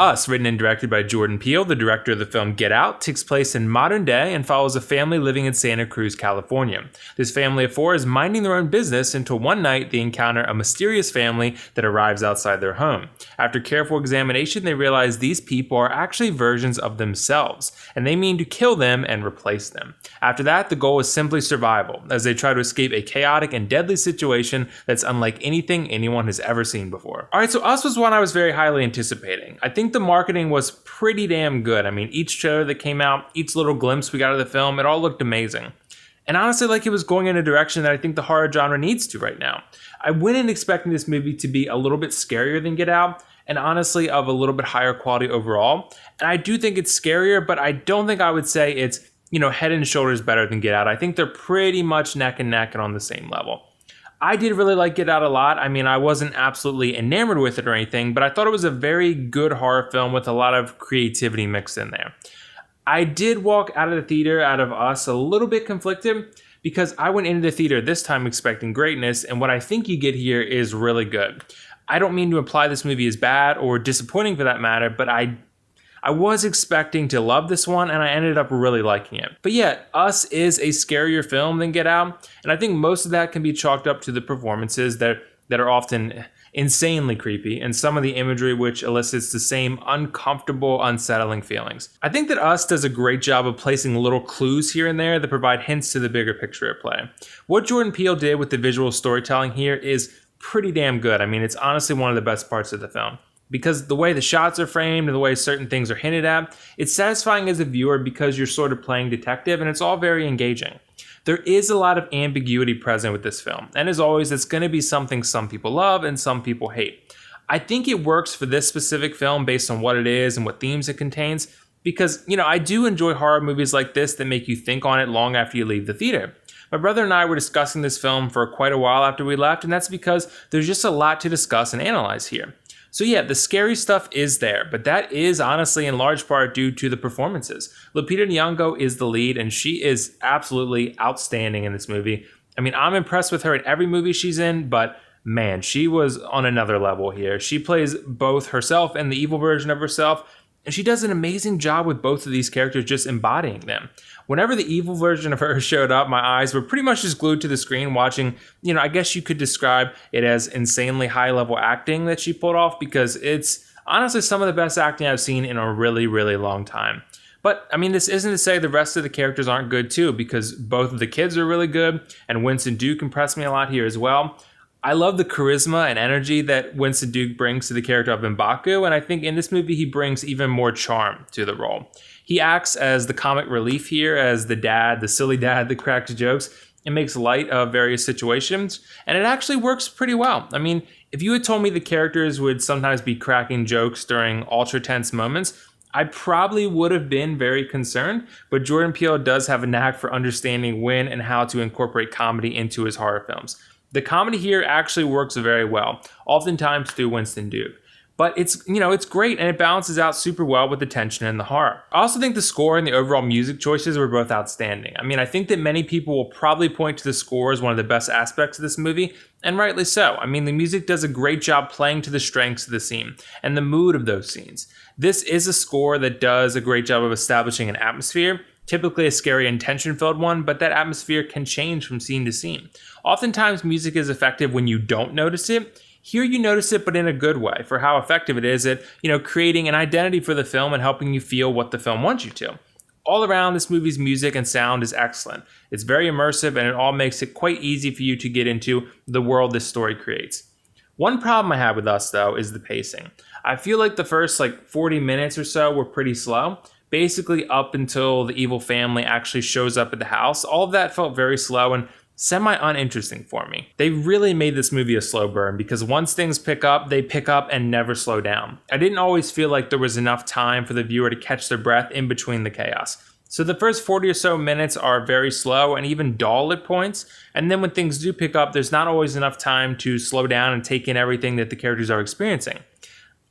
Us, written and directed by Jordan Peele, the director of the film Get Out, takes place in modern day and follows a family living in Santa Cruz, California. This family of four is minding their own business until one night they encounter a mysterious family that arrives outside their home. After careful examination, they realize these people are actually versions of themselves, and they mean to kill them and replace them. After that, the goal is simply survival, as they try to escape a chaotic and deadly situation that's unlike anything anyone has ever seen before. Alright, so Us was one I was very highly anticipating. I think the marketing was pretty damn good. I mean, each trailer that came out, each little glimpse we got of the film, it all looked amazing. And honestly, like it was going in a direction that I think the horror genre needs to right now. I went in expecting this movie to be a little bit scarier than Get Out, and honestly of a little bit higher quality overall. And I do think it's scarier, but I don't think I would say it's, head and shoulders better than Get Out. I think they're pretty much neck and neck and on the same level. I did really like Get Out a lot. I mean, I wasn't absolutely enamored with it or anything, but I thought it was a very good horror film with a lot of creativity mixed in there. I did walk out of the theater, out of Us, a little bit conflicted because I went into the theater this time expecting greatness, and what I think you get here is really good. I don't mean to imply this movie is bad or disappointing for that matter, but I was expecting to love this one, and I ended up really liking it. But yeah, Us is a scarier film than Get Out, and I think most of that can be chalked up to the performances that are often insanely creepy, and some of the imagery which elicits the same uncomfortable, unsettling feelings. I think that Us does a great job of placing little clues here and there that provide hints to the bigger picture at play. What Jordan Peele did with the visual storytelling here is pretty damn good. I mean, it's honestly one of the best parts of the film. Because the way the shots are framed and the way certain things are hinted at, it's satisfying as a viewer because you're sort of playing detective, and it's all very engaging. There is a lot of ambiguity present with this film, and as always, it's going to be something some people love and some people hate. I think it works for this specific film based on what it is and what themes it contains, because, I do enjoy horror movies like this that make you think on it long after you leave the theater. My brother and I were discussing this film for quite a while after we left, and that's because there's just a lot to discuss and analyze here. So yeah, the scary stuff is there, but that is honestly in large part due to the performances. Lupita Nyong'o is the lead, and she is absolutely outstanding in this movie. I mean, I'm impressed with her in every movie she's in, but man, she was on another level here. She plays both herself and the evil version of herself, and she does an amazing job with both of these characters just embodying them. Whenever the evil version of her showed up, my eyes were pretty much just glued to the screen watching, I guess you could describe it as insanely high-level acting that she pulled off, because it's honestly some of the best acting I've seen in a really, really long time. But, I mean, this isn't to say the rest of the characters aren't good too, because both of the kids are really good, and Winston Duke impressed me a lot here as well. I love the charisma and energy that Winston Duke brings to the character of M'Baku, and I think in this movie he brings even more charm to the role. He acts as the comic relief here, as the dad, the silly dad that cracks jokes and makes light of various situations, and it actually works pretty well. I mean, if you had told me the characters would sometimes be cracking jokes during ultra tense moments, I probably would have been very concerned, but Jordan Peele does have a knack for understanding when and how to incorporate comedy into his horror films. The comedy here actually works very well, oftentimes through Winston Duke. But it's great, and it balances out super well with the tension and the horror. I also think the score and the overall music choices were both outstanding. I mean, I think that many people will probably point to the score as one of the best aspects of this movie, and rightly so. I mean, the music does a great job playing to the strengths of the scene and the mood of those scenes. This is a score that does a great job of establishing an atmosphere, typically a scary and tension-filled one, but that atmosphere can change from scene to scene. Oftentimes, music is effective when you don't notice it. Here you notice it, but in a good way, for how effective it is at, creating an identity for the film and helping you feel what the film wants you to. All around, this movie's music and sound is excellent. It's very immersive, and it all makes it quite easy for you to get into the world this story creates. One problem I have with Us, though, is the pacing. I feel like the first 40 minutes or so were pretty slow. Basically up until the evil family actually shows up at the house. All of that felt very slow and semi-uninteresting for me. They really made this movie a slow burn, because once things pick up, they pick up and never slow down. I didn't always feel like there was enough time for the viewer to catch their breath in between the chaos. So the first 40 or so minutes are very slow and even dull at points, and then when things do pick up, there's not always enough time to slow down and take in everything that the characters are experiencing.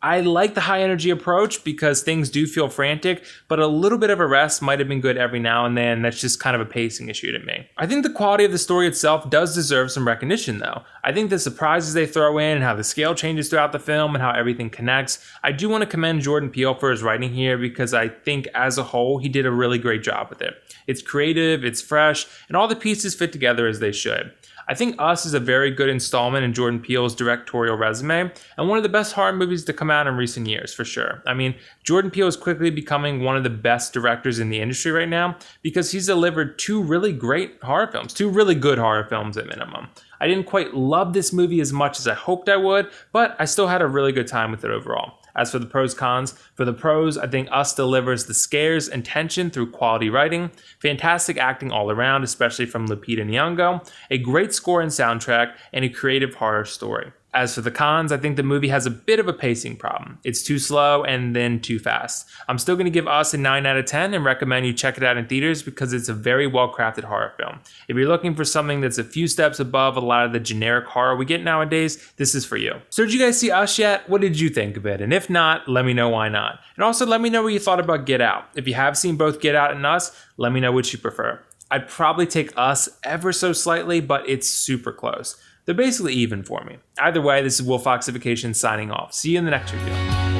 I like the high energy approach because things do feel frantic, but a little bit of a rest might have been good every now and then. That's just kind of a pacing issue to me. I think the quality of the story itself does deserve some recognition though. I think the surprises they throw in and how the scale changes throughout the film and how everything connects, I do want to commend Jordan Peele for his writing here because I think as a whole, he did a really great job with it. It's creative, it's fresh, and all the pieces fit together as they should. I think Us is a very good installment in Jordan Peele's directorial resume, and one of the best horror movies to come out in recent years, for sure. I mean, Jordan Peele is quickly becoming one of the best directors in the industry right now because he's delivered two really great horror films, two really good horror films at minimum. I didn't quite love this movie as much as I hoped I would, but I still had a really good time with it overall. As for the pros cons, for the pros, I think Us delivers the scares and tension through quality writing, fantastic acting all around, especially from Lupita Nyong'o, a great score and soundtrack, and a creative horror story. As for the cons, I think the movie has a bit of a pacing problem. It's too slow and then too fast. I'm still going to give Us a 9 out of 10 and recommend you check it out in theaters because it's a very well-crafted horror film. If you're looking for something that's a few steps above a lot of the generic horror we get nowadays, this is for you. So did you guys see Us yet? What did you think of it? And if not, let me know why not. And also let me know what you thought about Get Out. If you have seen both Get Out and Us, let me know which you prefer. I'd probably take Us ever so slightly, but it's super close. They're basically even for me. Either way, this is WillFoxification signing off. See you in the next review.